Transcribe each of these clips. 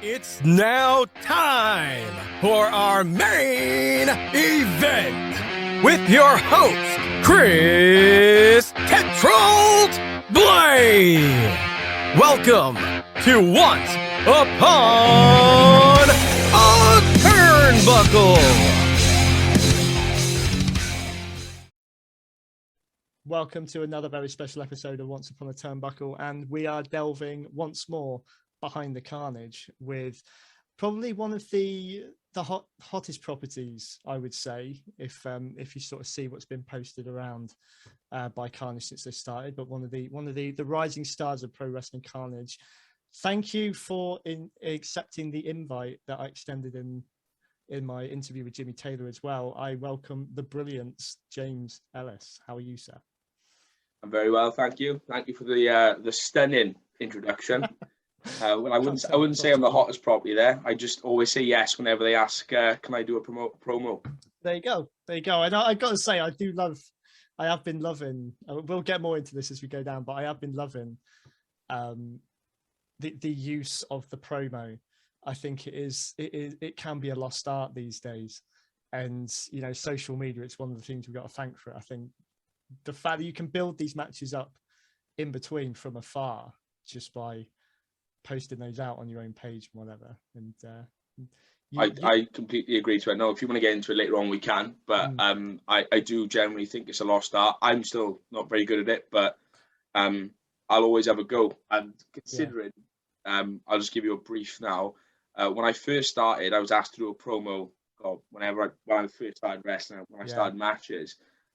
It's now time for our main event with your host, Chris Tetrold Blade. Welcome to Once Upon a Turnbuckle. Welcome to another very special episode of Once Upon a Turnbuckle, and we are delving once more behind the carnage with probably one of the hottest properties, I would say, if you sort of see what's been posted around by Karnage since they started, but one of the rising stars of Pro Wrestling Karnage. Thank you for accepting the invite that I extended in my interview with Jimmy Taylor as well. I welcome the Brilliance James Ellis. How are you, sir? I'm very well, thank you. Thank you for the stunning introduction. Well, I wouldn't say I'm the hottest property there. I just always say yes whenever they ask, can I do a promo? There you go. And I got to say, I have been loving, we'll get more into this as we go down, but I have been loving the use of the promo. I think it can be a lost art these days. And, you know, social media, it's one of the things we've got to thank for it. I think the fact that you can build these matches up in between from afar just by posting those out on your own page and whatever. And I completely agree to it. Now, if you want to get into it later on, we can. But I do generally think it's a lost art. I'm still not very good at it, but I'll always have a go. And considering, I'll just give you a brief now. When I first started, I was asked to do a promo. When I first started wrestling, when I started matches,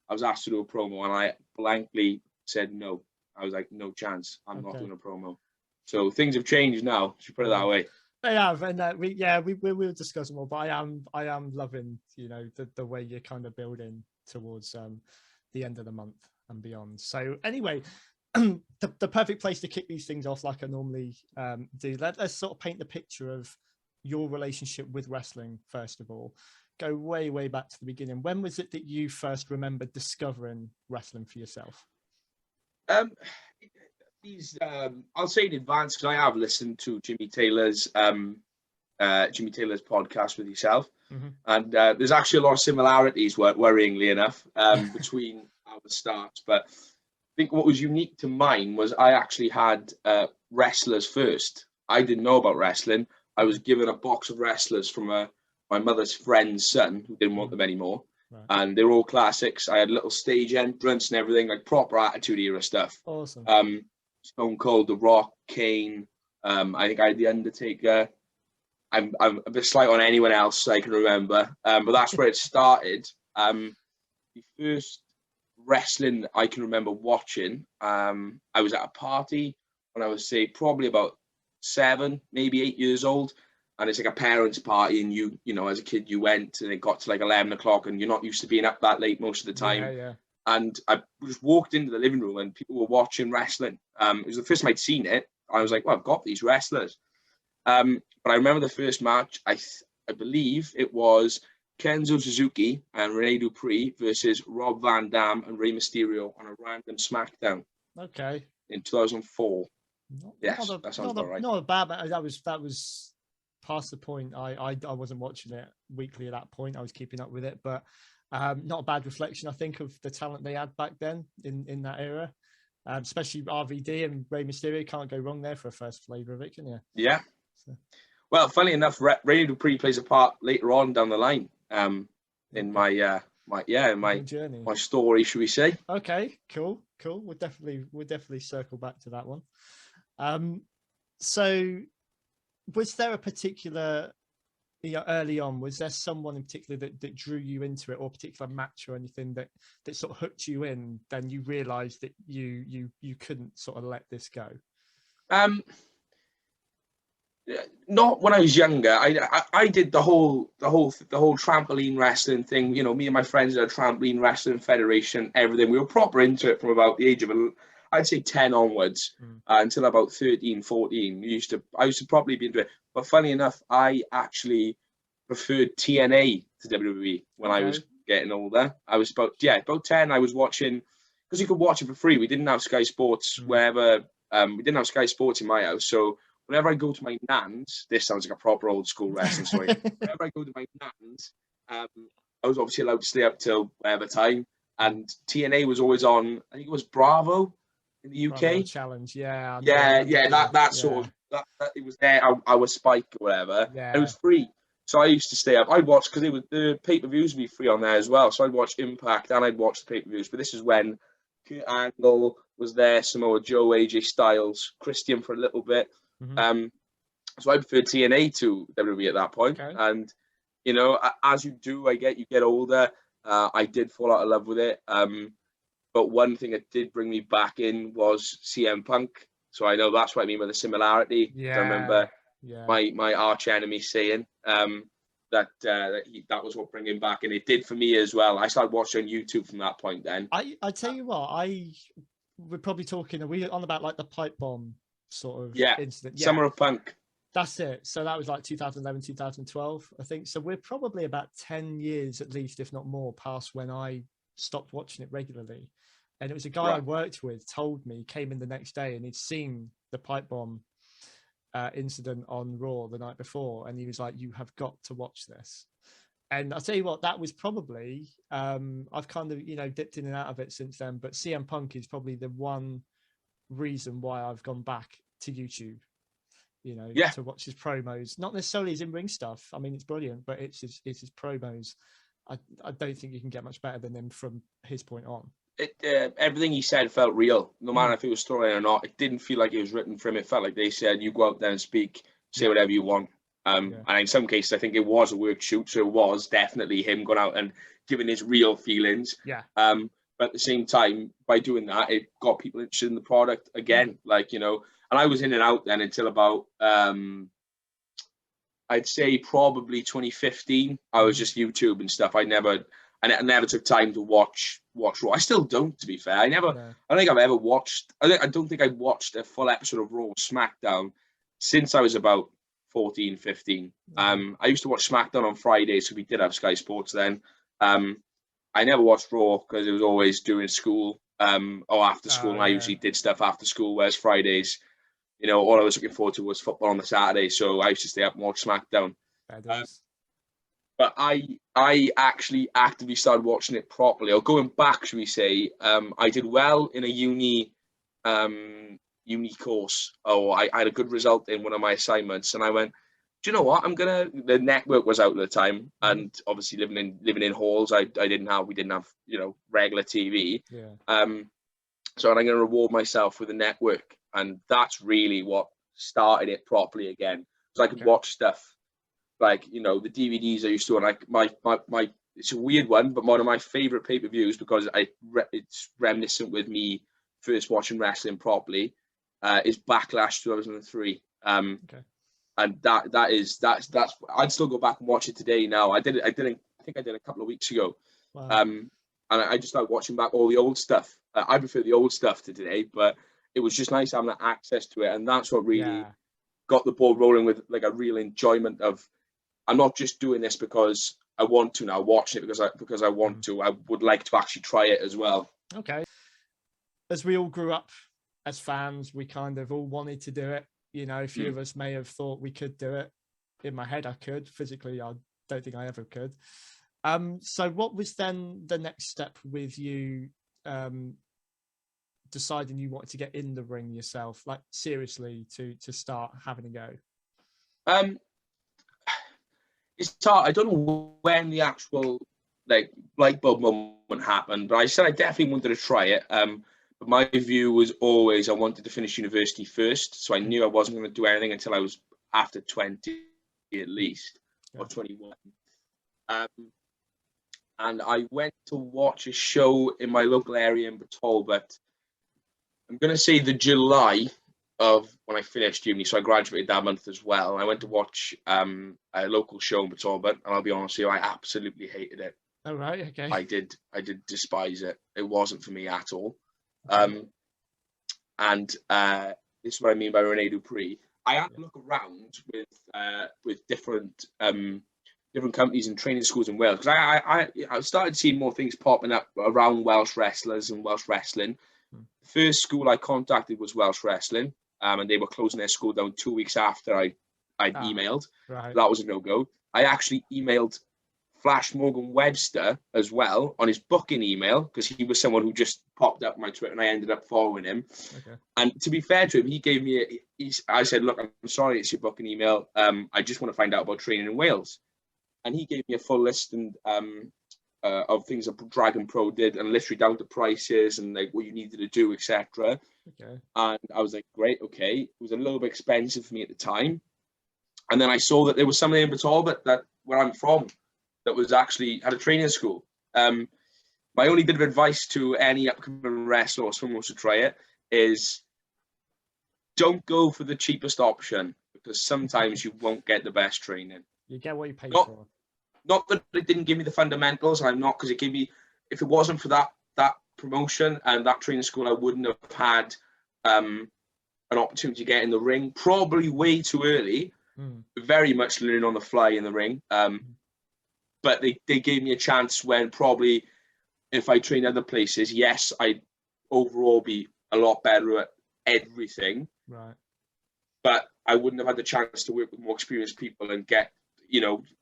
I was asked to do a promo, and I blankly said no. I was like, no chance. I'm not doing a promo. So things have changed now. Should put it that way. They have, and we'll discuss more. But I am loving, you know, the way you're kind of building towards the end of the month and beyond. So anyway, the perfect place to kick these things off, like I normally do. Let's sort of paint the picture of your relationship with wrestling first of all. Go way back to the beginning. When was it that you first remembered discovering wrestling for yourself? I'll say in advance because I have listened to Jimmy Taylor's podcast with yourself, and there's actually a lot of similarities, worryingly enough, between our starts. But I think what was unique to mine was I actually had wrestlers first. I didn't know about wrestling. I was given a box of wrestlers from my mother's friend's son who didn't want them anymore. Right. And they were all classics. I had a little stage entrance and everything, like proper Attitude Era stuff. Awesome. Stone Cold, The Rock, Kane. I think I had The Undertaker. I'm a bit slight on anyone else I can remember. But that's where it started. The first wrestling I can remember watching, I was at a party when I was, say, probably about 7, maybe 8 years old. And it's like a parents' party, and you know, as a kid, you went, and it got to like 11 o'clock, and you're not used to being up that late most of the time. Yeah. And I just walked into the living room, and people were watching wrestling. It was the first time I'd seen it. I was like, well, I've got these wrestlers. But I remember the first match, I believe it was Kenzo Suzuki and Rene Dupree versus Rob Van Dam and Rey Mysterio on a random SmackDown. Okay. In 2004. That sounds about right. Not a bad match. That was past the point. I wasn't watching it weekly at that point. I was keeping up with it, but not a bad reflection, I think, of the talent they had back then in that era. Especially RVD and Rey Mysterio, can't go wrong there for a first flavour of it, can you? Yeah. So. Well, funny enough, Rey Dupree plays a part later on down the line in my journey, my story, should we say? Okay, cool. We'll definitely circle back to that one. So, was there a particular, early on, was there someone in particular that drew you into it, or a particular match or anything that sort of hooked you in? Then you realised that you couldn't sort of let this go. Not when I was younger. I did the whole trampoline wrestling thing. You know, me and my friends had a trampoline wrestling federation. Everything. We were proper into it from about the age of, I'd say, 10 onwards until about 13, 14. I used to probably be into it. But funny enough, I actually preferred TNA to WWE when I was getting older. I was about 10. I was watching, because you could watch it for free. We didn't have Sky Sports wherever. We didn't have Sky Sports in my house, so whenever I go to my nan's, this sounds like a proper old school wrestling story. Whenever I go to my nan's, I was obviously allowed to stay up till whatever time, and TNA was always on. I think it was Bravo in the UK. Bravo Challenge, That sort of that it was there. I was Spike or whatever. Yeah. And it was free, so I used to stay up. I'd watch because the pay-per-views would be free on there as well. So I'd watch Impact and I'd watch the pay-per-views. But this is when Kurt Angle was there, Samoa Joe, AJ Styles, Christian for a little bit. Mm-hmm. So I preferred TNA to WWE at that point. Okay. And you know, as you do, you get older. I did fall out of love with it. But one thing that did bring me back in was CM Punk. So I know that's what I mean by the similarity. Yeah. I remember my arch enemy saying that was what brought him back, and it did for me as well. I started watching YouTube from that point. Then I tell you what, we're probably talking. Are we on about like the pipe bomb sort of incident? Yeah. Summer of Punk. That's it. So that was like 2011, 2012, I think. So we're probably about 10 years at least, if not more, past when I stopped watching it regularly. And it was a guy I worked with told me, came in the next day and he'd seen the pipe bomb incident on Raw the night before. And he was like, you have got to watch this. And I'll tell you what, that was probably, I've kind of, dipped in and out of it since then. But CM Punk is probably the one reason why I've gone back to YouTube. To watch his promos, not necessarily his in-ring stuff. I mean, it's brilliant, but it's his promos. I don't think you can get much better than him from his point on. Everything he said felt real, no matter if it was storyline or not. It didn't feel like it was written for him. It felt like they said, you go out there and speak, say whatever you want. And in some cases, I think it was a work shoot, so it was definitely him going out and giving his real feelings. Yeah. But at the same time, by doing that, it got people interested in the product again. And I was in and out then until about, I'd say probably 2015. I was just YouTube and stuff. I never took time to watch Raw. I still don't, to be fair. I don't think I've ever watched. I don't think I watched a full episode of Raw or SmackDown since I was about 14, 15. I used to watch SmackDown on Fridays, so we did have Sky Sports then. I never watched Raw because it was always during school or after school, and I usually did stuff after school, whereas Fridays, all I was looking forward to was football on the Saturday, so I used to stay up and watch SmackDown. But I actually actively started watching it properly, or going back, should we say. I did well in a uni course. I had a good result in one of my assignments, and I went, do you know what? The network was out at the time, and obviously living in halls, we didn't have regular TV. So I'm going to reward myself with a network, and that's really what started it properly again. So I could watch stuff like the DVDs I used to, and like my it's a weird one, but one of my favorite pay-per-views, because it's reminiscent with me first watching wrestling properly, is Backlash 2003. And that's I'd still go back and watch it today. Now I think I did a couple of weeks ago. Wow. And I just started watching back all the old stuff. I prefer the old stuff to today, but it was just nice having that access to it, and that's what really got the ball rolling with like a real enjoyment of. I'm not just doing this because I want to now. Watch it because I want to. I would like to actually try it as well. Okay. As we all grew up as fans, we kind of all wanted to do it. A few of us may have thought we could do it. In my head, I could. Physically, I don't think I ever could. So what was then the next step with you deciding you wanted to get in the ring yourself, like seriously, to start having a go? It's hard. I don't know when the actual light bulb moment happened, but I said I definitely wanted to try it. But my view was always I wanted to finish university first, so I knew I wasn't going to do anything until I was after 20 at least, or 21. And I went to watch a show in my local area in Talbot. I'm going to say the July of when I finished uni, so I graduated that month as well. I went to watch a local show in Talbot, and I'll be honest with you, I absolutely hated it. Oh, right, okay. I did despise it. It wasn't for me at all. And this is what I mean by Rene Dupree. I had to look around with different companies and training schools in Wales, because I started seeing more things popping up around Welsh wrestlers and Welsh wrestling. The first school I contacted was Welsh Wrestling. and they were closing their school down 2 weeks after I'd emailed. Right. That was a no-go. I actually emailed Flash Morgan Webster as well on his booking email, because he was someone who just popped up my Twitter and I ended up following him. Okay. And to be fair to him, he gave me I said, look, I'm sorry, it's your booking email. I just want to find out about training in Wales. And he gave me a full list of things that Dragon Pro did, and literally down to prices and like what you needed to do, etc. Okay. And I was like, great, okay. It was a little bit expensive for me at the time. And then I saw that there was somebody in Talbot, that where I'm from, that was actually had a training school. My only bit of advice to any upcoming wrestler or someone who wants to try it is don't go for the cheapest option, because sometimes you won't get the best training. You get what you pay for. Not that it didn't give me the fundamentals, I'm not, because it gave me, if it wasn't for that promotion and that training school, I wouldn't have had an opportunity to get in the ring, probably way too early, very much learning on the fly in the ring. But they gave me a chance when probably if I trained other places, yes, I'd overall be a lot better at everything. Right. But I wouldn't have had the chance to work with more experienced people and get,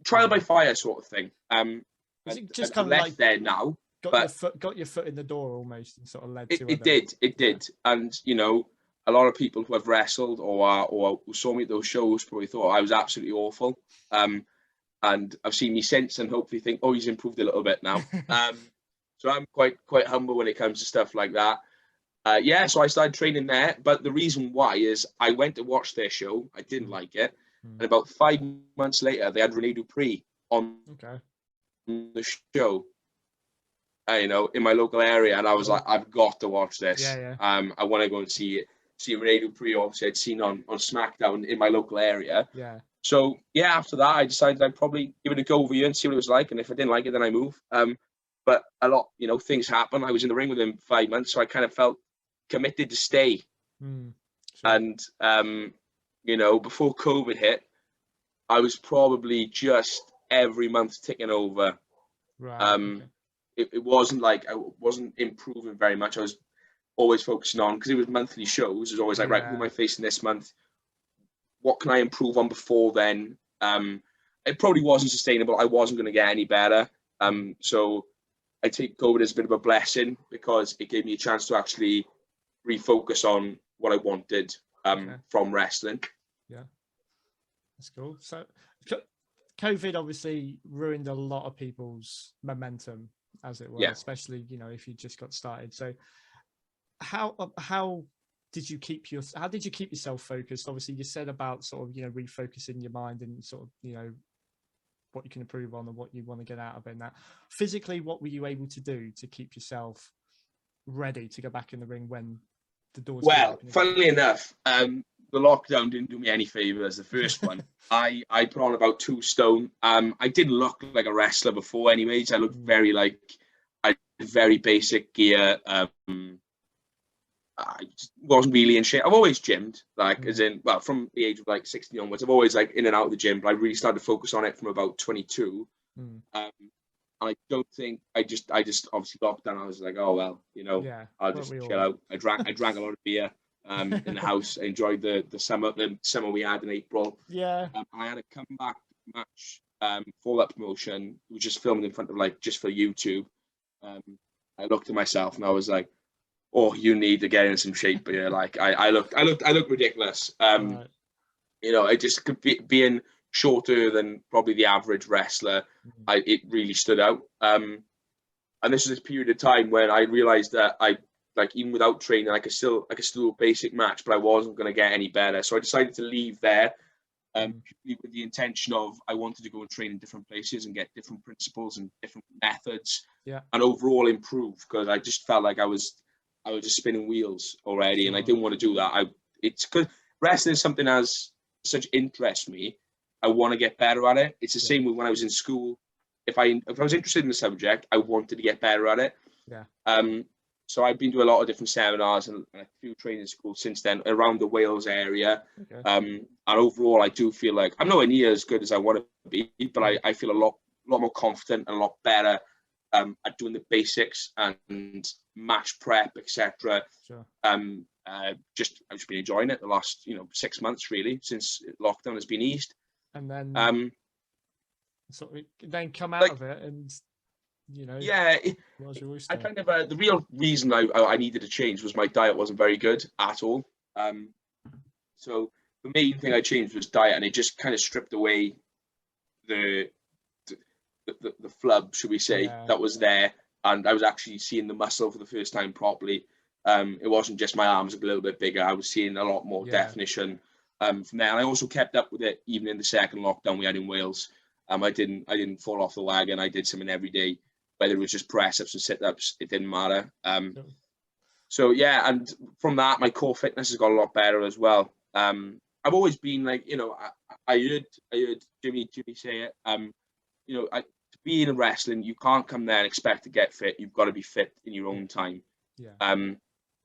trial by fire sort of thing. Just kind of like there now. Got your foot in the door almost, and sort of led to it did. And a lot of people who have wrestled or who saw me at those shows probably thought I was absolutely awful. And I've seen me since and hopefully think, oh, he's improved a little bit now. So I'm quite humble when it comes to stuff like that. So I started training there, but the reason why is I went to watch their show. I didn't like it. And about 5 months later, they had Rene Dupree on the show, in my local area. And I was like, I've got to watch this. I want to go and see Rene Dupree, obviously I'd seen on SmackDown in my local area. Yeah. So, after that, I decided I'd probably give it a go over here and see what it was like. And if I didn't like it, then I move. But a lot, things happen. I was in the ring with him 5 months, so I kind of felt committed to stay. Sure. And, before COVID hit, I was probably just every month ticking over. Right. It wasn't like I wasn't improving very much. I was always focusing on, because it was monthly shows. It was always like, right, who am I facing this month? What can I improve on before then? It probably wasn't sustainable. I wasn't going to get any better. So I take COVID as a bit of a blessing, because it gave me a chance to actually refocus on what I wanted from wrestling. Yeah, that's cool. So COVID obviously ruined a lot of people's momentum, as it were, especially, if you just got started. So how did you keep yourself focused? Obviously you said about sort of, refocusing your mind and sort of, what you can improve on and what you want to get out of it. And that physically, what were you able to do to keep yourself ready to go back in the ring when the doors? Well, funnily enough, the lockdown didn't do me any favors. The first one, I put on about 2 stone. I didn't look like a wrestler before, anyways. I looked very very basic gear. I just wasn't really in shape. I've always gymmed, from the age of 16 onwards. I've always in and out of the gym, but I really started to focus on it from about 22. I don't think I just obviously locked down. I was like, oh well, I'll just chill out. I drank a lot of beer in the house. I enjoyed the summer we had in April. Yeah. I had a comeback match for that promotion. We were just filmed in front of just for YouTube. I looked at myself and I was like, oh, you need to get in some shape here. I look ridiculous. Right. I just being shorter than probably the average wrestler, it really stood out. And this was this period of time when I realized that I even without training, I could still do a basic match, but I wasn't going to get any better. So I decided to leave there with the intention of I wanted to go and train in different places and get different principles and different methods, and overall improve, because I just felt like I was just spinning wheels already, and I didn't want to do that. It's because wrestling is something as such interests me. I want to get better at it. It's the same with when I was in school. If I was interested in the subject, I wanted to get better at it. So I've been to a lot of different seminars and a few training schools since then around the Wales area. And overall, I do feel like I'm nowhere near as good as I want to be, but I feel a lot more confident and a lot better at doing the basics and match prep, etc. Sure. I've just been enjoying it the last 6 months really since lockdown has been eased. And then then come out of it, and yeah, I kind of the real reason I needed to change was my diet wasn't very good at all. So the main thing I changed was diet, and it just kind of stripped away the flub, should we say, that was there, and I was actually seeing the muscle for the first time properly. It wasn't just my arms a little bit bigger. I was seeing a lot more definition from there. And I also kept up with it even in the second lockdown we had in Wales. I didn't fall off the wagon. I did something every day, whether it was just press ups and sit ups. It didn't matter. So yeah, and from that, my core fitness has got a lot better as well. I've always been like, I heard Jimmy say it. To be in wrestling, you can't come there and expect to get fit. You've got to be fit in your own time. Yeah. And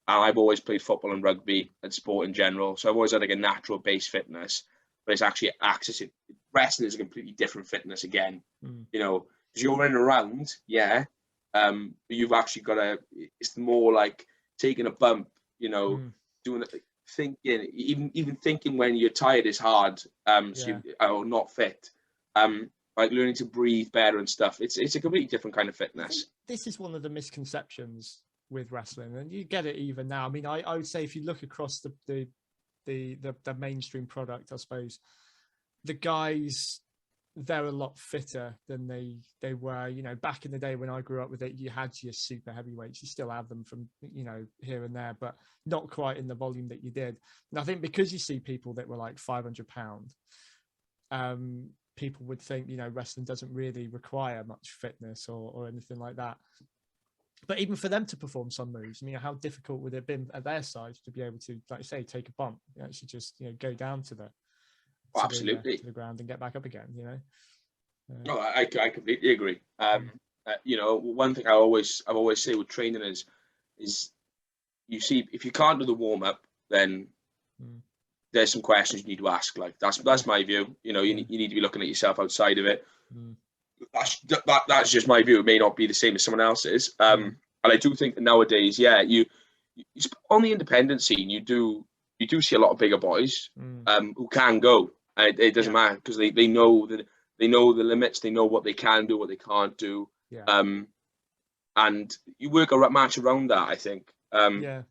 I've always played football and rugby and sport in general, so I've always had like a natural base fitness. But it's actually accessing wrestling is a completely different fitness again. Because you're running around, but you've actually got to. It's more like taking a bump, doing it, thinking, even thinking when you're tired is hard. Or not fit. Like learning to breathe better and stuff. It's a completely different kind of fitness. This is one of the misconceptions with wrestling, and you get it even now. I mean, I would say if you look across the mainstream product, I suppose the guys, they're a lot fitter than they were. Back in the day when I grew up with it, you had your super heavyweights. You still have them from here and there, but not quite in the volume that you did. And I think because you see people that were like 500 pounds, people would think wrestling doesn't really require much fitness or anything like that. But even for them to perform some moves, I mean, how difficult would it have been at their size to be able to, like you say, take a bump, actually just go down to the absolutely to the ground and get back up again. No, I completely agree. One thing I've always say with training is you see, if you can't do the warm up, then there's some questions you need to ask. Like that's my view. You need to be looking at yourself outside of it. That's just my view. It may not be the same as someone else's. And I do think that nowadays, you on the independent scene, you do see a lot of bigger boys who can go. And it doesn't matter because they know the limits. They know what they can do, what they can't do. And you work a match around that, I think. And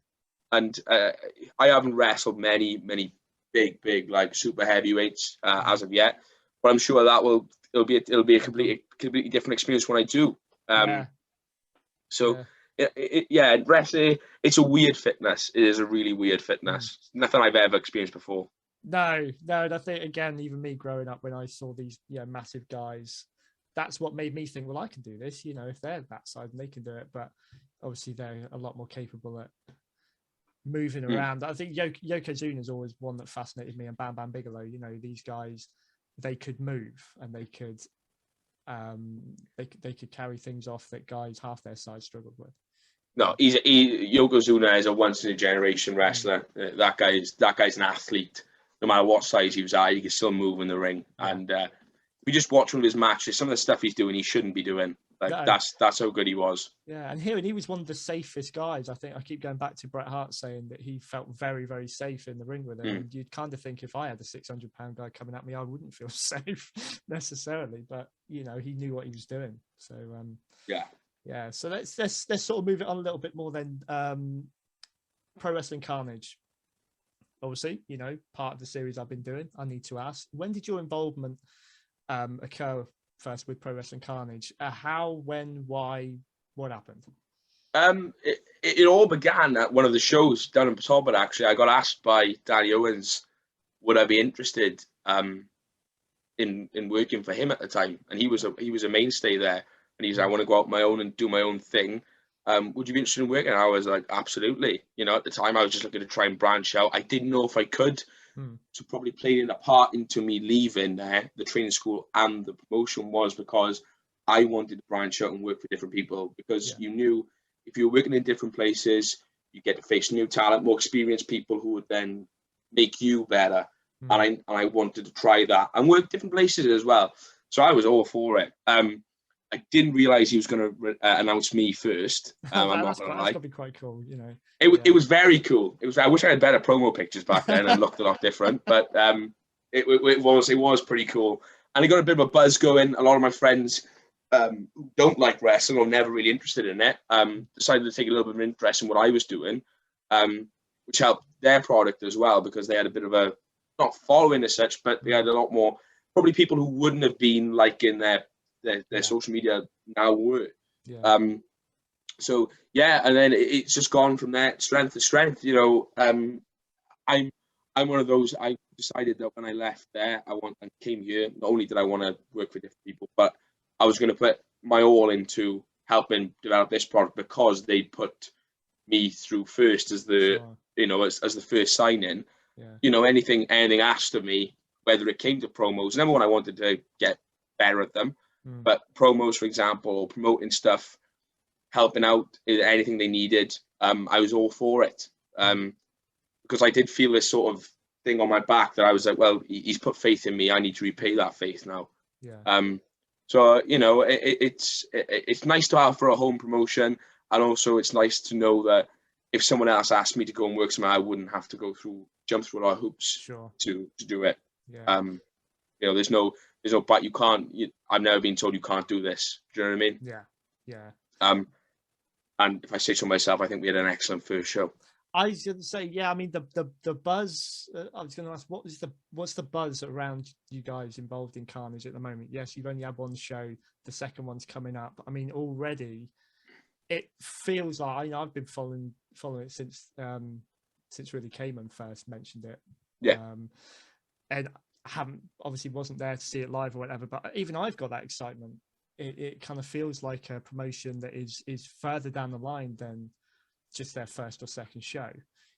I haven't wrestled many big like super heavyweights as of yet, but I'm sure that it'll be a completely different experience when I do. Wrestling, it's a weird fitness. It is a really weird fitness. Nothing I've ever experienced before. No, I think again, even me growing up, when I saw these massive guys, that's what made me think, well, I can do this. If they're that side, and they can do it. But obviously, they're a lot more capable at moving around. I think Yokozuna is always one that fascinated me, and Bam Bam Bigelow. These guys, they could move and they could carry things off that guys half their size struggled with. No, Yokozuna is a once in a generation wrestler. That guy's an athlete. No matter what size he was at, he could still move in the ring. And we just watch one of his matches. Some of the stuff he's doing, he shouldn't be doing. That's how good he was. Yeah, and he was one of the safest guys. I think I keep going back to Bret Hart saying that he felt very, very safe in the ring with him. And you'd kind of think if I had a 600-pound guy coming at me, I wouldn't feel safe necessarily. But he knew what he was doing. So yeah. So let's sort of move it on a little bit more then. Pro Wrestling Karnage. Obviously, part of the series I've been doing. I need to ask, when did your involvement occur first with Pro Wrestling Karnage? How, when, why, what happened? It all began at one of the shows down in Talbot. Actually, I got asked by Danny Owens, would I be interested in working for him at the time, and he was a mainstay there. And he's like, I want to go out on my own and do my own thing. Would you be interested in working? And I was like, absolutely. At the time, I was just looking to try and branch out. I didn't know if I could. So probably playing a part into me leaving the training school and the promotion was because I wanted to branch out and work for different people, because you knew if you were working in different places, you get to face new talent, more experienced people who would then make you better. And I wanted to try that and work different places as well. So I was all for it. I didn't realize he was going to announce me first. I'm not going to lie. That's got to be quite cool, you know. It was very cool. I wish I had better promo pictures back then and looked a lot different, but it was pretty cool. And it got a bit of a buzz going. A lot of my friends who don't like wrestling or never really interested in it decided to take a little bit of interest in what I was doing, which helped their product as well, because they had a bit of a, not following as such, but they had a lot more, probably people who wouldn't have been liking their social media now were. Yeah. So yeah, and then it's just gone from there, strength to strength. You know, I'm one of those. I decided that when I left there, and came here. Not only did I want to work for different people, but I was going to put my all into helping develop this product, because they put me through first as the as the first sign in. Yeah. You know, anything asked of me, whether it came to promos. Number one, I wanted to get better at them, but promos, for example, or promoting stuff, helping out anything they needed, I was all for it, because I did feel this sort of thing on my back that I was like, well, he's put faith in me. I need to repay that faith now. Yeah. So you know, it's nice to have for a home promotion, and also it's nice to know that if someone else asked me to go and work somewhere, I wouldn't have to jump through a lot of hoops to do it. Yeah. You know, there's no, but you can't. I've never been told you can't do this. Do you know what I mean? Yeah. Yeah. And if I say so myself, I think we had an excellent first show. I was going to say, yeah. I mean, the buzz. I was going to ask, what's the buzz around you guys involved in Karnage at the moment? Yes, you've only had one show. The second one's coming up. I mean, already it feels like, I've been following it since really Caiman first mentioned it. Yeah. And obviously wasn't there to see it live or whatever, but even I've got that excitement. It kind of feels like a promotion that is further down the line than just their first or second show.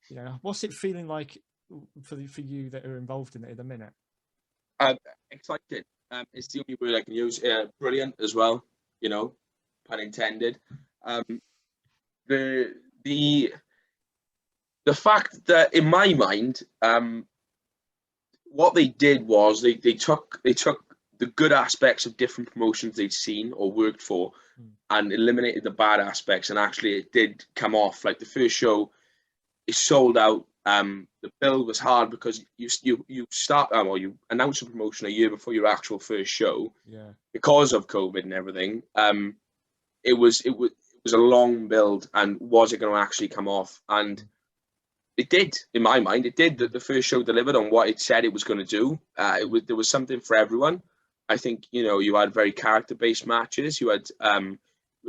You know, what's it feeling like for you that are involved in it at the minute? Excited. It's the only word I can use. Brilliant as well. You know, pun intended. The fact that, in my mind, what they did was they took the good aspects of different promotions they'd seen or worked for, and eliminated the bad aspects, and actually it did come off. Like the first show is sold out. The build was hard because you announce a promotion a year before your actual first show, because of COVID and everything. It was a long build, and was it going to actually come off? And it did, in my mind. It did. That the first show delivered on what it said it was going to do. There was something for everyone. I think, you know, you had very character-based matches. You had a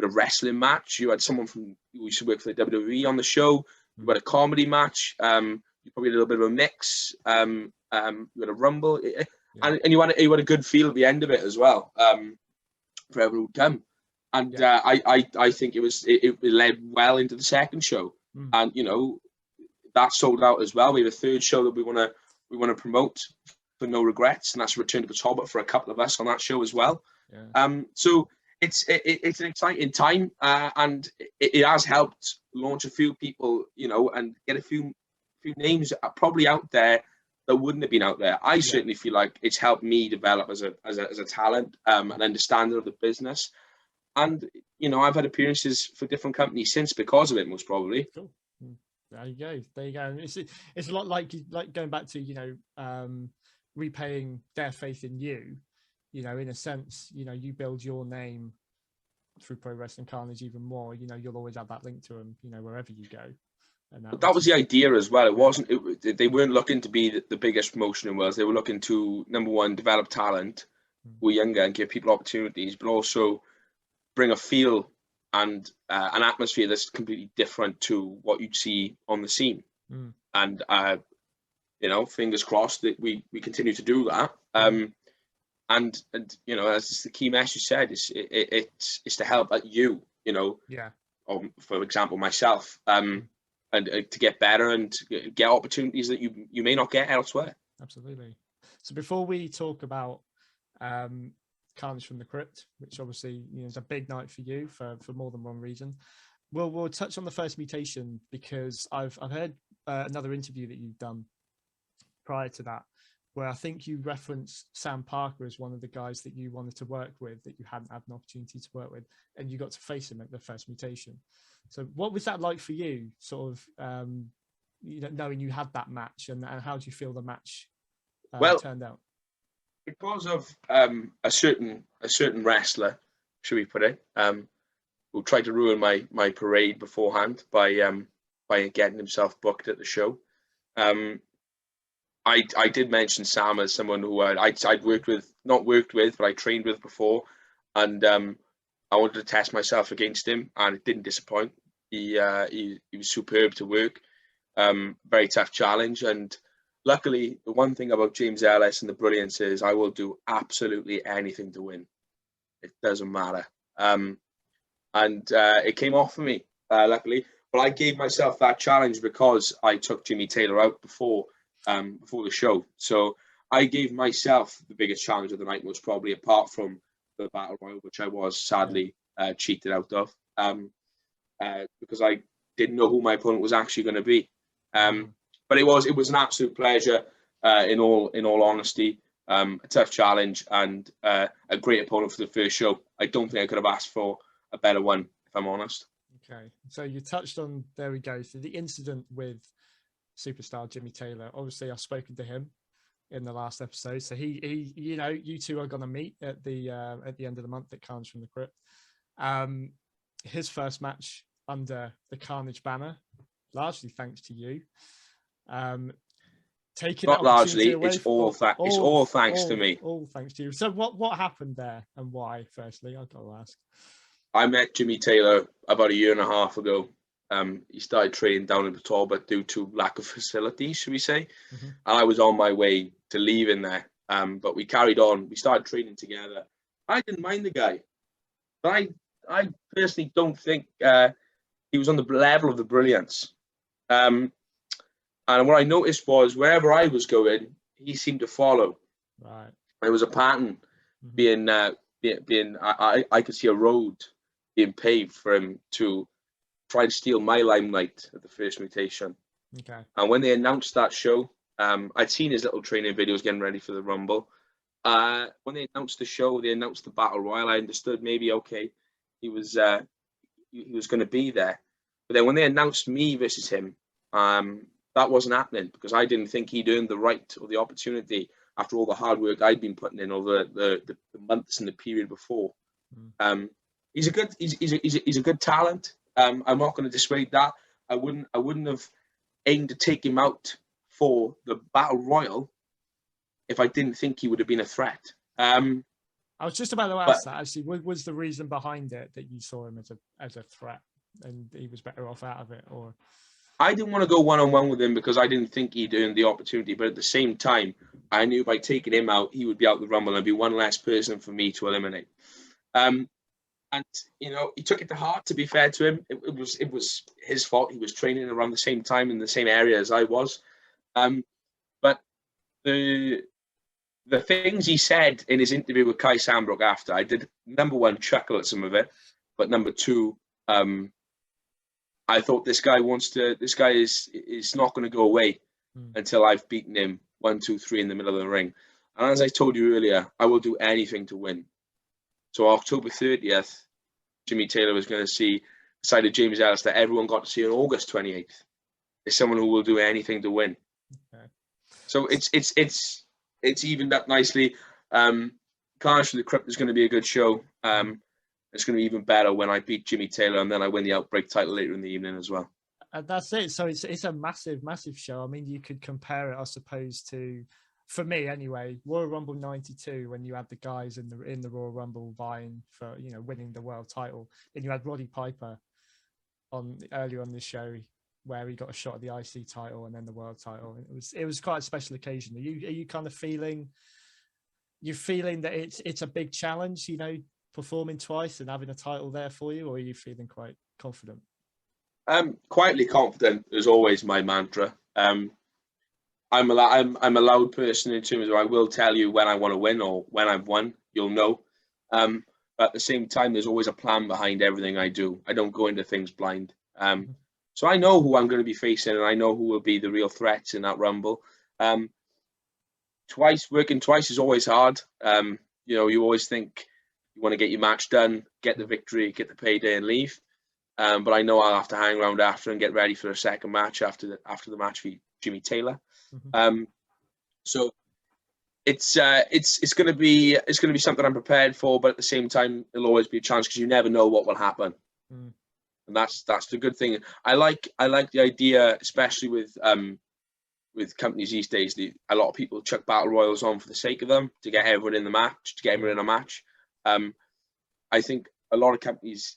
wrestling match. You had someone who used to work for the WWE on the show. You had a comedy match. You probably had a little bit of a mix. You had a rumble, and you had a good feel at the end of it as well, for everyone who'd come. And I think it led well into the second show, and you know, that sold out as well. We have a third show that we want to promote for No Regrets, and that's Return to the Talbot for a couple of us on that show as well. So it's an exciting time, and it has helped launch a few people, you know, and get a few names probably out there that wouldn't have been out there. I certainly feel like it's helped me develop as a talent, an understanding of the business, and you know, I've had appearances for different companies since because of it, most probably. Cool. There you go. And it's a lot like going back to, you know, repaying their faith in you. You know, in a sense, you know, you build your name through Pro Wrestling Karnage even more. You know, you'll always have that link to them, you know, wherever you go. And that was the idea as well. It wasn't. They weren't looking to be the biggest promotion in Wales. They were looking to, number one, develop talent who are younger and give people opportunities, but also bring a feel and an atmosphere that's completely different to what you'd see on the scene. And you know, fingers crossed that we continue to do that. And you know, as the key message said, it's to help you, you know, or for example myself, and to get better and to get opportunities that you may not get elsewhere. Absolutely. So before we talk about Karnage From The Krypt, which obviously, you know, is a big night for you for more than one reason, we'll touch on the first mutation, because I've heard another interview that you've done prior to that, where I think you referenced Sam Parker as one of the guys that you wanted to work with, that you hadn't had an opportunity to work with, and you got to face him at the first mutation. So what was that like for you, sort of, knowing you had that match, and how do you feel the match turned out? Because of a certain wrestler, should we put it, who tried to ruin my parade beforehand by getting himself booked at the show. I did mention Sam as someone who I'd not worked with, but I trained with before, and I wanted to test myself against him, and it didn't disappoint. He was superb to work. Very tough challenge, and luckily, the one thing about James Ellis and the Brilliance is I will do absolutely anything to win. It doesn't matter. And it came off for me, luckily. But I gave myself that challenge because I took Jimmy Taylor out before the show. So I gave myself the biggest challenge of the night, most probably, apart from the Battle Royal, which I was sadly cheated out of, because I didn't know who my opponent was actually going to be. But it was an absolute pleasure, in all honesty. A tough challenge and a great opponent for the first show. I don't think I could have asked for a better one, if I'm honest. Okay, so you touched on, there we go, so the incident with superstar Jimmy Taylor. Obviously, I've spoken to him in the last episode, so he you two are going to meet at the end of the month at Karnage From The Krypt. His first match under the Karnage banner, largely thanks to you. Taking not largely, it's all thanks to me. All thanks to you. So what happened there and why? Firstly, I've got to ask. I met Jimmy Taylor about 1.5 years ago. He started training down in Talbot due to lack of facilities, should we say. And I was on my way to leaving there, but we carried on. We started training together. I didn't mind the guy, but I personally don't think he was on the level of the Brilliance. And what I noticed was wherever I was going, he seemed to follow. Right. There was a pattern being I could see a road being paved for him to try to steal my limelight at the first mutation. Okay. And when they announced that show, I'd seen his little training videos getting ready for the Rumble. When they announced the show, they announced the Battle Royal, I understood maybe, okay, he was going to be there. But then when they announced me versus him, that wasn't happening because I didn't think he'd earned the right or the opportunity after all the hard work I'd been putting in over the months and the period before. He's a good talent. I'm not going to dissuade that. I wouldn't have aimed to take him out for the Battle Royal if I didn't think he would have been a threat. I was just about to ask that actually. What was the reason behind it that you saw him as a threat and he was better off out of it? Or I didn't want to go one-on-one with him because I didn't think he'd earned the opportunity. But at the same time, I knew by taking him out, he would be out the Rumble and be one less person for me to eliminate. And he took it to heart. To be fair to him, it was his fault. He was training around the same time in the same area as I was. But the things he said in his interview with Kai Sandbrook after, I did, number one, chuckle at some of it, but number two, I thought this guy is not going to go away until I've beaten him 1, 2, 3 in the middle of the ring. And as I told you earlier, I will do anything to win. So October 30th, Jimmy Taylor was going to see a side of James Ellis that everyone got to see on August 28th. Is someone who will do anything to win. Okay. So it's evened up nicely. Karnage From The Krypt is going to be a good show. It's going to be even better when I beat Jimmy Taylor and then I win the Outbreak title later in the evening as well. That's it. So it's a massive, massive show. I mean, you could compare it, I suppose, to, for me anyway, Royal Rumble 92, when you had the guys in the Royal Rumble vying for, winning the world title. Then you had Roddy Piper earlier on this show where he got a shot at the IC title and then the world title. It was quite a special occasion. Are you kind of feeling that it's a big challenge, performing twice and having a title there for you, or are you feeling quite confident? Quietly confident is always my mantra. I'm a loud person in terms of I will tell you when I want to win or when I've won, you'll know. But at the same time, there's always a plan behind everything I do. I don't go into things blind. So I know who I'm going to be facing and I know who will be the real threats in that Rumble. working twice is always hard. You always think you want to get your match done, get the victory, get the payday, and leave. But I know I'll have to hang around after and get ready for a second match after the match for Jimmy Taylor. So it's going to be something I'm prepared for, but at the same time, it'll always be a challenge because you never know what will happen. And that's the good thing. I like the idea, especially with companies these days. A lot of people chuck battle royals on for the sake of them, to get everyone in the match, to get everyone in a match. I think a lot of companies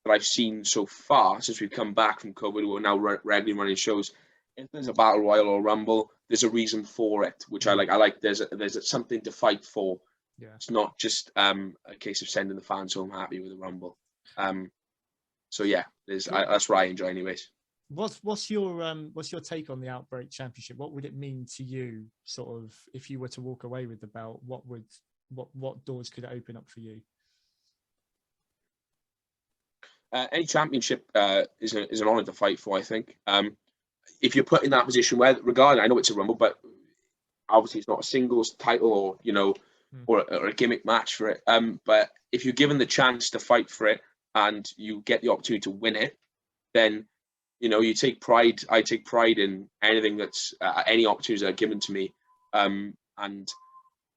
that I've seen so far since we've come back from COVID, who are now regularly running shows, if there's a battle royal or rumble, there's a reason for it, which I like. I like there's something to fight for. Yeah. It's not just a case of sending the fans home happy with a rumble. So yeah, that's what I enjoy, anyways. What's your take on the Outbreak Championship? What would it mean to you, sort of, if you were to walk away with the belt? What doors could it open up for you? Any championship is an honor to fight for, I think. If you're put in that position where, regarding, I know it's a rumble, but obviously it's not a singles title or a gimmick match for it. But if you're given the chance to fight for it and you get the opportunity to win it, then you take pride. I take pride in anything that's any opportunities that are given to me. And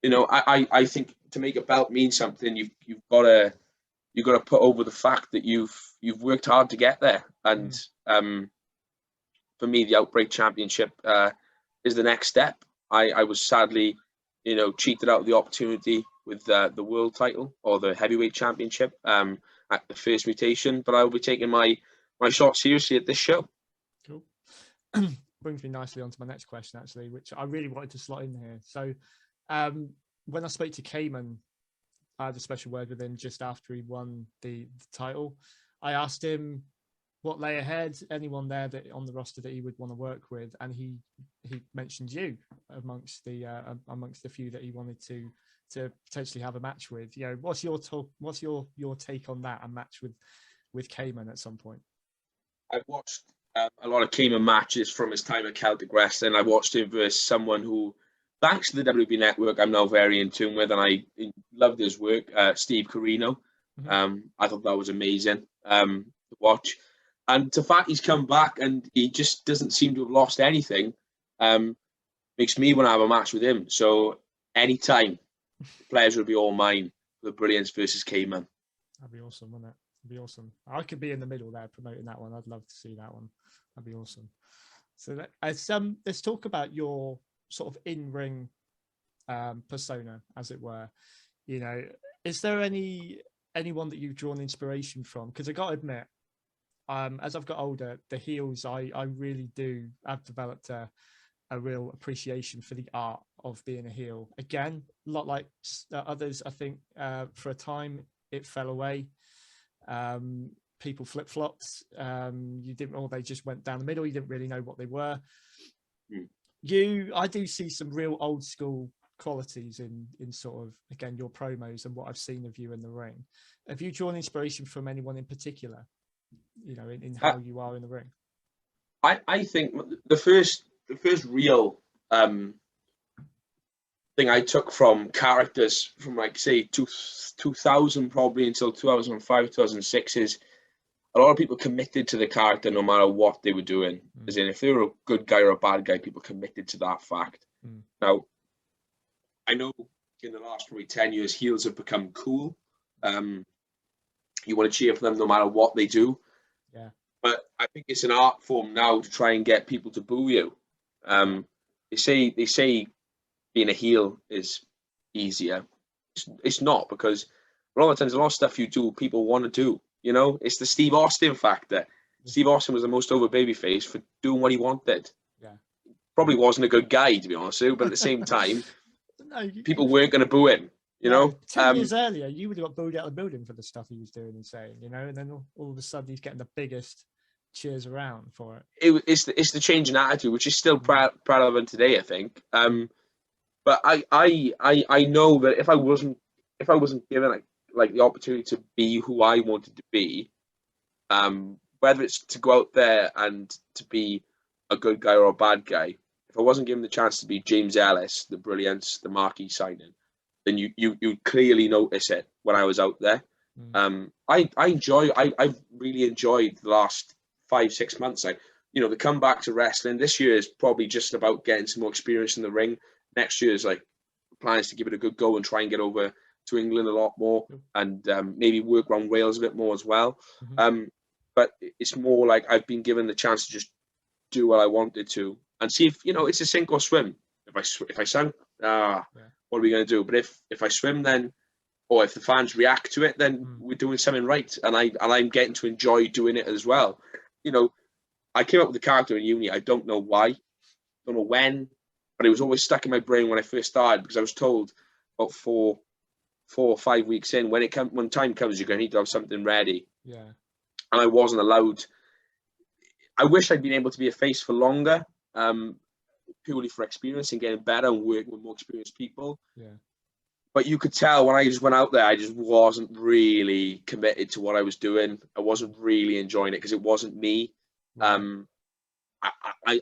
I think to make a belt mean something, you've got to put over the fact that you've worked hard to get there. And for me, the Outbreak Championship is the next step. I was sadly, cheated out of the opportunity with the world title or the heavyweight championship at the first mutation, but I will be taking my shot seriously at this show. Cool. Brings me nicely onto my next question, actually, which I really wanted to slot in here. So when I spoke to Caiman, I had a special word with him just after he won the title. I asked him what lay ahead, anyone there that on the roster that he would want to work with, and he mentioned you amongst the few that he wanted to potentially have a match with. What's your take on that, a match with Caiman at some point? I've watched a lot of Caiman matches from his time at Celtic Wrestling. I watched him versus someone who, thanks to the WB Network, I'm now very in tune with, and I loved his work, Steve Corino. I thought that was amazing to watch. And the fact he's come back and he just doesn't seem to have lost anything makes me want to have a match with him. So anytime, the pleasure will be all mine for the Brilliance versus Caiman. That'd be awesome, wouldn't it? That'd be awesome. I could be in the middle there promoting that one. I'd love to see that one. That'd be awesome. So let's talk about your sort of in-ring persona, as it were. Is there anyone that you've drawn inspiration from? Because I got to admit, as I've got older, the heels, I really do. I've developed a real appreciation for the art of being a heel. Again, a lot like others, I think for a time it fell away. People flip-flopped. They just went down the middle. You didn't really know what they were. I do see some real old school qualities in sort of, again, your promos and what I've seen of you in the ring. Have you drawn inspiration from anyone in particular, in how you are in the ring? I think the first real thing I took from characters from, like, say 2000 probably until 2005, 2006 is a lot of people committed to the character no matter what they were doing. As in, if they were a good guy or a bad guy, people committed to that fact. Now, I know in the last probably 10 years, heels have become cool. You want to cheer for them no matter what they do. Yeah. But I think it's an art form now to try and get people to boo you. They say being a heel is easier. It's not, because a lot of times, a lot of stuff you do, people want to do. It's the Steve Austin factor. Steve Austin was the most over babyface for doing what he wanted. Yeah. Probably wasn't a good guy, to be honest with you, but at the same time, people weren't going to boo him. 10 years earlier, you would have got booed out of the building for the stuff he was doing and saying, and then all of a sudden he's getting the biggest cheers around for it. It's the change in attitude, which is still relevant today, I think. But I know that if I wasn't given like the opportunity to be who I wanted to be, whether it's to go out there and to be a good guy or a bad guy, if I wasn't given the chance to be James Ellis, the Brilliance, the marquee signing, then you clearly notice it when I was out there. I really enjoyed the last 5-6 months. The comeback to wrestling this year is probably just about getting some more experience in the ring. Next year is like plans to give it a good go and try and get over to England a lot more, and maybe work around Wales a bit more as well. But it's more like I've been given the chance to just do what I wanted to and see if it's a sink or swim. If I sunk, what are we going to do? But if I swim, then, or if the fans react to it, then we're doing something right, and I'm getting to enjoy doing it as well. I came up with the character in uni. I don't know why, don't know when, but it was always stuck in my brain when I first started, because I was told about 4 or 5 weeks in, when time comes, you're going to need to have something ready. Yeah. And I wasn't allowed. I wish I'd been able to be a face for longer, purely for experience and getting better and working with more experienced people. Yeah. But you could tell when I just went out there, I just wasn't really committed to what I was doing. I wasn't really enjoying it because it wasn't me. Right.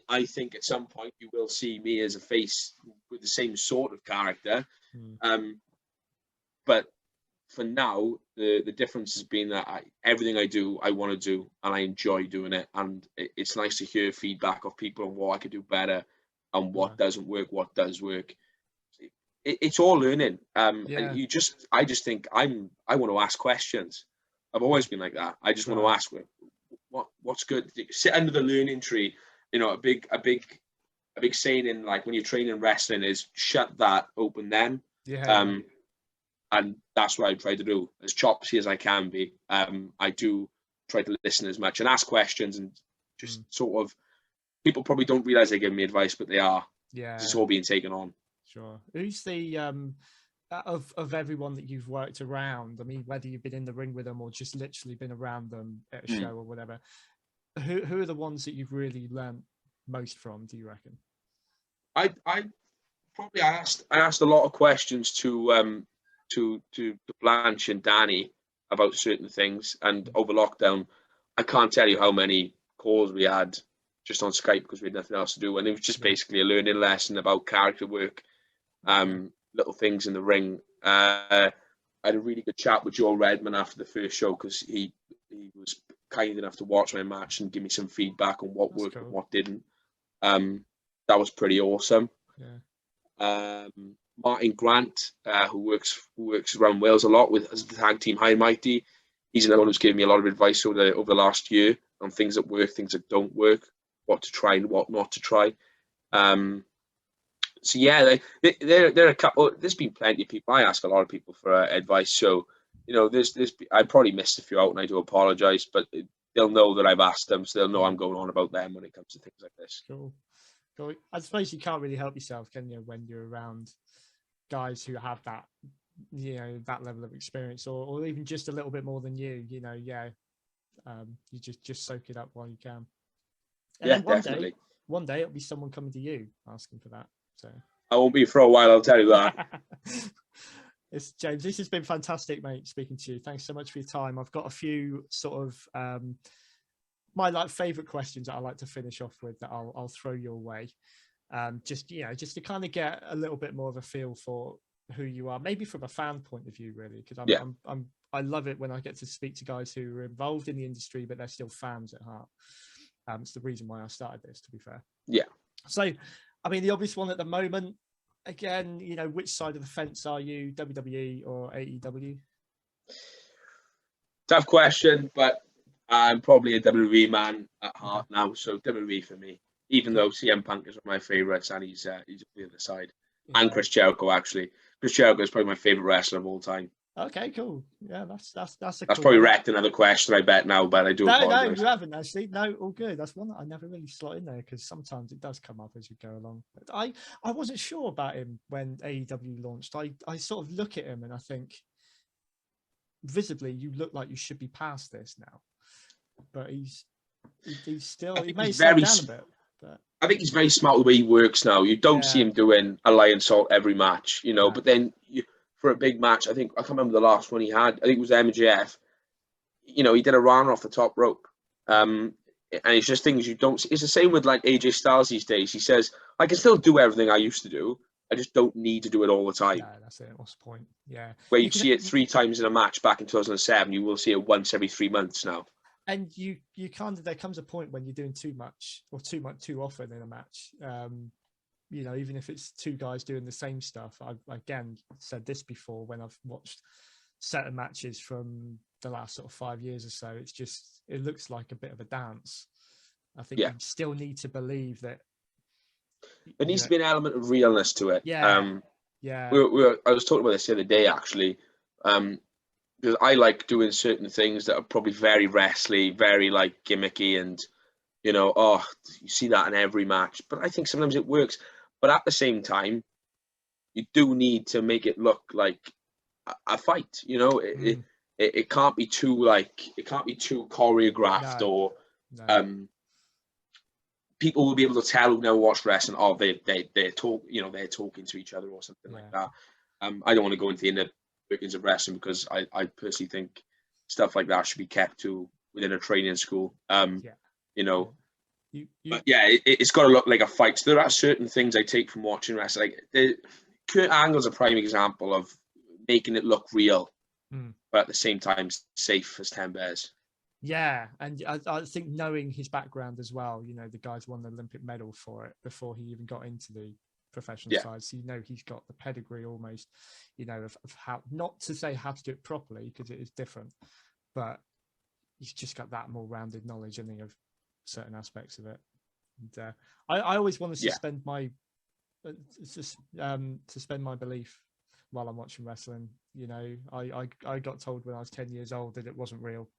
I think at some point you will see me as a face with the same sort of character. But for now, the difference has been that everything I do, I want to do, and I enjoy doing it. And it's nice to hear feedback of people on what I could do better and what doesn't work, what does work. It's all learning. And I just think I want to ask questions. I've always been like that. I just want to ask what's good. Sit under the learning tree. A big saying in, like, when you're training wrestling is shut that, open them. Yeah. And that's what I try to do, as choppy as I can be. I do try to listen as much and ask questions, and just sort of, people probably don't realize they're giving me advice, but they are. Yeah. It's all being taken on. Sure. Who's the of everyone that you've worked around? I mean, whether you've been in the ring with them or just literally been around them at a show or whatever, who are the ones that you've really learned most from, do you reckon? I asked a lot of questions to Blanche and Danny about certain things, and over lockdown, I can't tell you how many calls we had just on Skype because we had nothing else to do, and it was just basically a learning lesson about character work, little things in the ring. I had a really good chat with Joel Redman after the first show, because he was kind enough to watch my match and give me some feedback on what worked and what didn't. That was pretty awesome. Yeah. Martin Grant, who works around Wales a lot as the tag team High and Mighty, he's another one who's given me a lot of advice over the last year on things that work, things that don't work, what to try and what not to try. So yeah, there are a couple. There's been plenty of people. I ask a lot of people for advice, so I probably missed a few out, and I do apologise, but they'll know that I've asked them, so they'll know I'm going on about them when it comes to things like this. Cool. I suppose you can't really help yourself, can you, when you're around guys who have that, that level of experience, or even just a little bit more than you. You just soak it up while you can. And definitely. One day it'll be someone coming to you asking for that. So I won't be for a while, I'll tell you that. It's James. This has been fantastic, mate, speaking to you. Thanks so much for your time. I've got a few sort of my favourite questions that I like to finish off with that I'll throw your way. Just to kind of get a little bit more of a feel for who you are, maybe from a fan point of view, really, because I love it when I get to speak to guys who are involved in the industry, but they're still fans at heart. It's the reason why I started this, to be fair. Yeah. So, I mean, the obvious one at the moment, again, which side of the fence are you, WWE or AEW? Tough question, but I'm probably a WWE man at heart now, so WWE for me. Even though CM Punk is one of my favourites, and he's on the other side, and Chris Jericho, actually. Chris Jericho is probably my favourite wrestler of all time. Okay, cool. Yeah, that's cool probably wrecked another question, I bet now, but I do apologise. No, you haven't actually. No, all good. That's one that I never really slot in there, because sometimes it does come up as you go along. But I wasn't sure about him when AEW launched. I sort of look at him and I think, visibly, you look like you should be past this now. But he's still, he may slow down a bit. But I think he's very smart the way he works now. You don't see him doing a lion salt every match, but then for a big match, I can't remember the last one he had. I think it was MJF. He did a runner off the top rope. and it's just things you don't see. It's the same with like AJ Styles these days. He says, I can still do everything I used to do. I just don't need to do it all the time. Yeah, that's it. What's the point? Yeah. Where you'd see it 3 times in a match back in 2007, you will see it once every 3 months now. And you kind of, there comes a point when you're doing too much or too often in a match. You know, even if it's two guys doing the same stuff. I've again said this before when I've watched certain matches from the last sort of 5 years or so. It's just, it looks like a bit of a dance. I think you still need to believe that there needs to be an element of realness to it. Yeah. I was talking about this the other day actually, because I like doing certain things that are probably very wrestly, very like gimmicky, and you know, you see that in every match. But I think sometimes it works. But at the same time, you do need to make it look like a fight. You know, it can't be too choreographed or. People will be able to tell who never watched wrestling. They're talking to each other or something like that. I don't want to go into the inner workings of wrestling because I personally think stuff like that should be kept to within a training school. You know, but yeah, it's got to look like a fight. So there are certain things I take from watching wrestling. Like Kurt Angle's a prime example of making it look real, but at the same time safe as 10 bears. Yeah, and I think knowing his background as well, you know, the guy's won the Olympic medal for it before he even got into the professional side. So, you know, he's got the pedigree almost, you know, of how, not to say how to do it properly, because it is different, but he's just got that more rounded knowledge, I think, of certain aspects of it. And I always want to suspend my belief while I'm watching wrestling. You know, I got told when I was 10 years old that it wasn't real.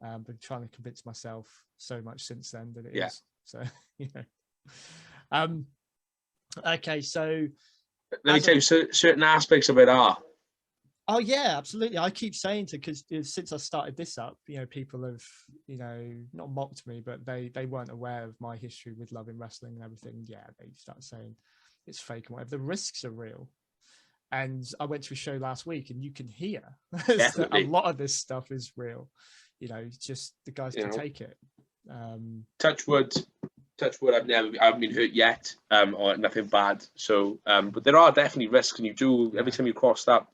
Been trying to convince myself so much since then that it is. So, you know. Okay, so let me tell you, certain aspects of it are. Oh yeah, absolutely. I keep saying because since I started this up, you know, people have, you know, not mocked me, but they weren't aware of my history with loving wrestling and everything. Yeah, they start saying it's fake and whatever. The risks are real. And I went to a show last week, and you can hear that a lot of this stuff is real. You know, just the guys can take it. Touch wood, I've been hurt yet, or nothing bad. So, but there are definitely risks, and you do every time you cross that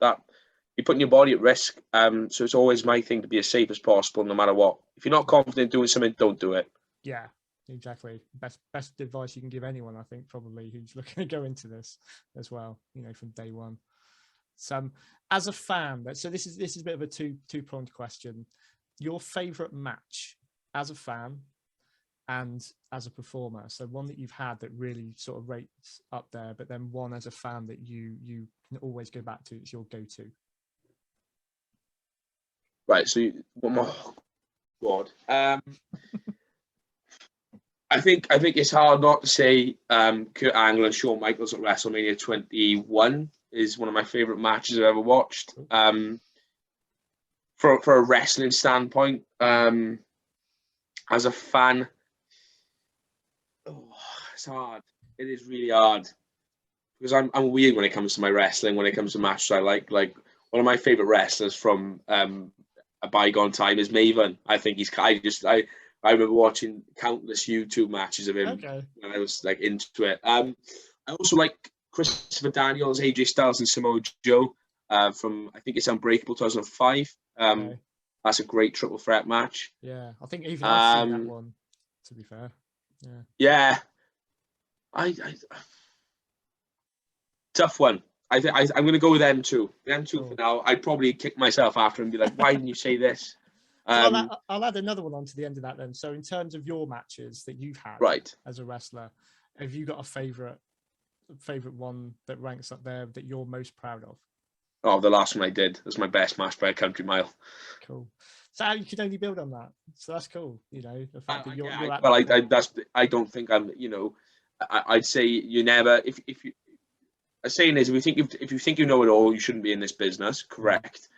you're putting your body at risk. So it's always my thing to be as safe as possible, no matter what. If you're not confident doing something, don't do it. Yeah, exactly. Best advice you can give anyone, I think, probably who's looking to go into this as well. You know, from day one. So, as a fan, so this is a bit of a two-pronged question. Your favorite match as a fan and as a performer. So one that you've had that really sort of rates up there, but then one as a fan that you can always go back to. It's your go-to. Right. So one more. God. I think it's hard not to say Kurt Angle and Shawn Michaels at WrestleMania 21 is one of my favorite matches I've ever watched. For a wrestling standpoint, as a fan, it's hard. It is really hard because I'm weird when it comes to my wrestling. When it comes to matches, I like one of my favorite wrestlers from a bygone time is Maven. I think I remember watching countless YouTube matches of him when I was like into it. I also like Christopher Daniels, AJ Styles, and Samoa Joe. From I think it's Unbreakable 2005. That's a great triple threat match. Yeah, I think even I've seen that one. To be fair, yeah. I tough one. I'm going to go with them two. Them two for now. I'd probably kick myself after and be like, "Why didn't you say this?" So I'll add another one onto the end of that then. So in terms of your matches that you've had as a wrestler, have you got a favorite one that ranks up there that you're most proud of? Oh, the last one I did was my best match by a country mile. Cool. So you can only build on that. So that's cool. You know, the fact that you're at I don't think I'm. You know, I'd say you never. If you, a saying is, if you think you know it all, you shouldn't be in this business. Correct.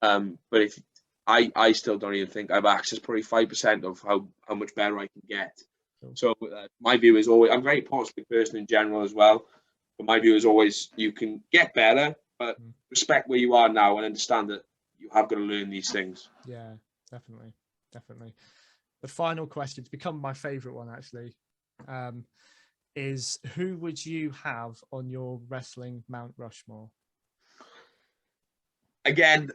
But if I still don't even think I've accessed probably 5% of how much better I can get. Cool. So my view is always, I'm a very positive person in general as well. But my view is always, you can get better, but respect where you are now and understand that you have got to learn these things. Yeah, definitely. the final question, to become my favorite one actually, is who would you have on your wrestling Mount Rushmore? Again,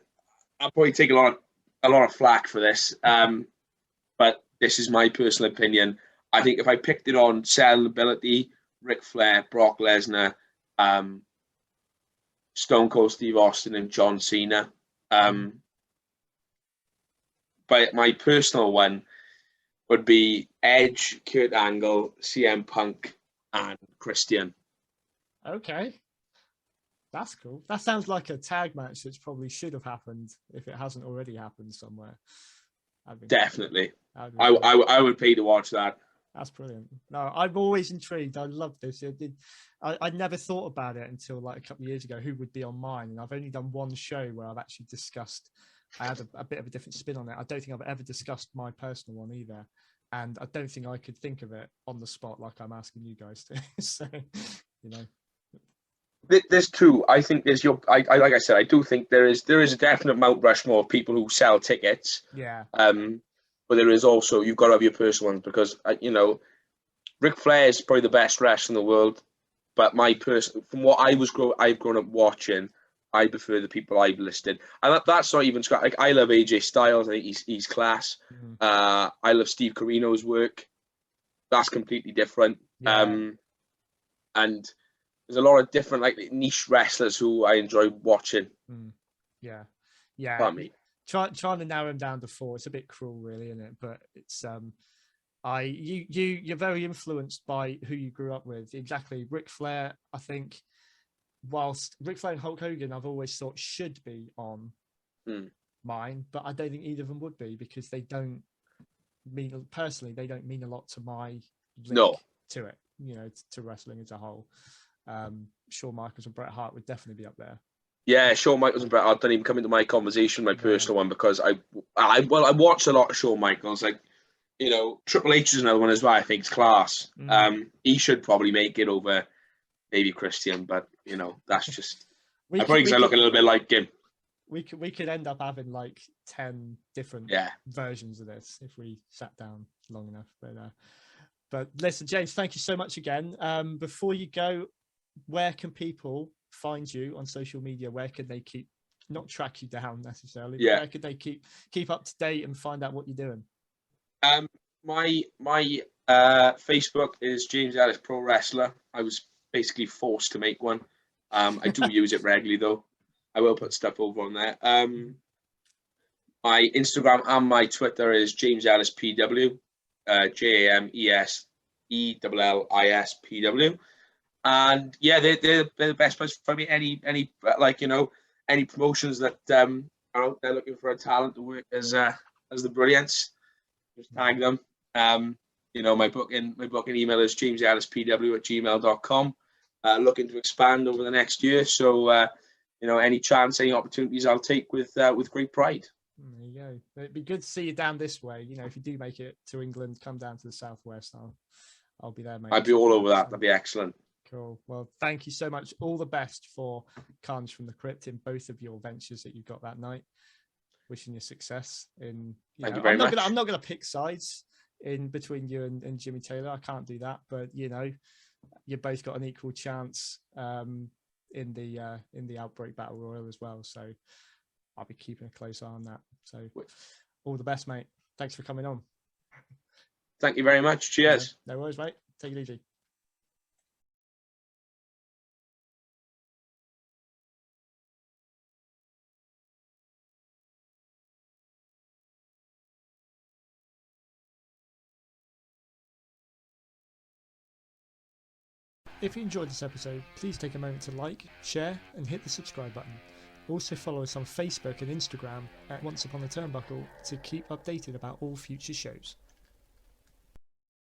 I'll probably take a lot of flack for this, but this is my personal opinion. I think if I picked it on selling ability, Ric Flair, Brock Lesnar, Stone Cold Steve Austin, and John Cena. But my personal one would be Edge, Kurt Angle, CM Punk, and Christian. Okay. That's cool. That sounds like a tag match that probably should have happened if it hasn't already happened somewhere. Definitely. I would pay to watch that. That's brilliant. No, I'm always intrigued. I love this. I never thought about it until like a couple of years ago, who would be on mine. And I've only done one show where I've actually discussed, I had a bit of a different spin on it. I don't think I've ever discussed my personal one either. And I don't think I could think of it on the spot like I'm asking you guys to. So, you know. There's two. I think there's like I said, I do think there is a definite Mount Rushmore of people who sell tickets. Yeah. But there is also, you've got to have your personal ones because Ric Flair is probably the best wrestler in the world. But from what I've grown up watching, I prefer the people I've listed, and that's not even like I love AJ Styles. I think he's class. Mm-hmm. I love Steve Corino's work. That's completely different. Yeah. And there's a lot of different like niche wrestlers who I enjoy watching. Yeah. Pardon me. Trying to narrow him down to 4, it's a bit cruel, really, isn't it? But it's you're very influenced by who you grew up with. Exactly, Ric Flair. I think whilst Ric Flair and Hulk Hogan, I've always thought should be on mine, but I don't think either of them would be because they don't mean a lot to my link to it. To wrestling as a whole. Shawn Michaels and Bret Hart would definitely be up there. Yeah, Shawn Michaels and Bret Hart don't even come into my conversation, my personal one, because I watch a lot of Shawn Michaels. Like, Triple H is another one as well. I think it's class. He should probably make it over maybe Christian, but that's just probably because I look a little bit like him. We could end up having like 10 different versions of this if we sat down long enough. But listen, James, thank you so much again. Before you go, where can people find you on social media? Where can they not track you down necessarily? But where could they keep up to date and find out what you're doing? My Facebook is James Ellis Pro Wrestler. I was basically forced to make one. I do use it regularly though. I will put stuff over on there. My Instagram and my Twitter is James Ellis PW. JamesEllis PW. And they're the best place for me. Any promotions that are out there looking for a talent to work as the Brilliance, just tag them. My booking email is jamesellispw@gmail.com. Looking to expand over the next year, so any opportunities I'll take with great pride. There you go. It'd be good to see you down this way. If you do make it to England, come down to the southwest. I'll be there, mate. I'd be all over that. That'd be excellent. Cool. Well, thank you so much. All the best for Karnage from the Krypt in both of your ventures that you've got that night. Wishing you success. Thank you very much. I'm not going to pick sides in between you and Jimmy Taylor. I can't do that. But you both got an equal chance in the Outbreak Battle Royal as well. So I'll be keeping a close eye on that. So all the best, mate. Thanks for coming on. Thank you very much. Cheers. No worries, mate. Take it easy. If you enjoyed this episode, please take a moment to like, share, and hit the subscribe button. Also follow us on Facebook and Instagram at Once Upon the Turnbuckle to keep updated about all future shows.